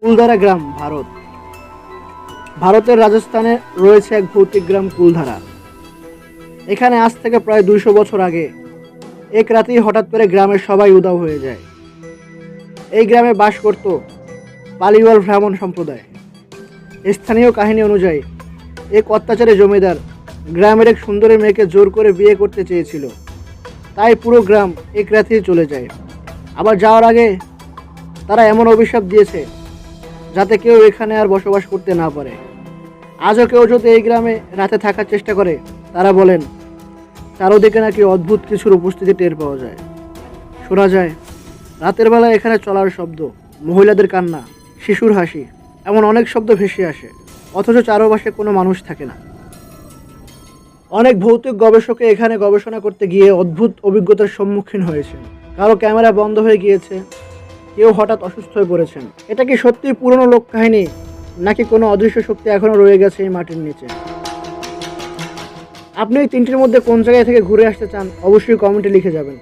কুলধারা গ্রাম, ভারত। ভারতের রাজস্থানে রয়েছে এক ভৌতিক গ্রাম কুলধারা। এখানে আজ থেকে প্রায় 200 বছর আগে এক রাতেই হঠাৎ করে গ্রামের সবাই উধাও হয়ে যায়। এই গ্রামে বাস করত পালিওয়াল ব্রাহ্মণ সম্প্রদায়। স্থানীয় কাহিনী অনুযায়ী এক অত্যাচারী জমিদার গ্রামের এক সুন্দরী মেয়েকে জোর করে বিয়ে করতে চেয়েছিল, তাই পুরো গ্রাম এক রাতেই চলে যায়। আবার যাওয়ার আগে তারা এমন অভিশাপ দিয়েছে যাতে কেউ এখানে আর বসবাস করতে না পারে। আজও কেউ যদি এই গ্রামে রাতে থাকার চেষ্টা করে, তারা বলেন চারদিকে নাকি অদ্ভুত কিছুর উপস্থিতি টের পাওয়া যায়। শোনা যায় রাতের বেলা এখানে চলার শব্দ, মহিলাদের কান্না, শিশুর হাসি, এমন অনেক শব্দ ভেসে আসে, অথচ চারপাশে কোনো মানুষ থাকে না। অনেক ভৌতিক গবেষকে এখানে গবেষণা করতে গিয়ে অদ্ভুত অভিজ্ঞতার সম্মুখীন হয়েছেন। কারো ক্যামেরা বন্ধ হয়ে গিয়েছে, কেউ হঠাৎ অসুস্থ হয়ে পড়েছেন। এটা কি সত্যিই পুরনো লোক কাহিনী, নাকি কোনো অদৃশ্য শক্তি এখনো রয়ে গেছে এই মাটির নিচে? আপনি এই তিনটির মধ্যে কোন জায়গায় থেকে ঘুরে আসতে চান অবশ্যই কমেন্টে লিখে যাবেন।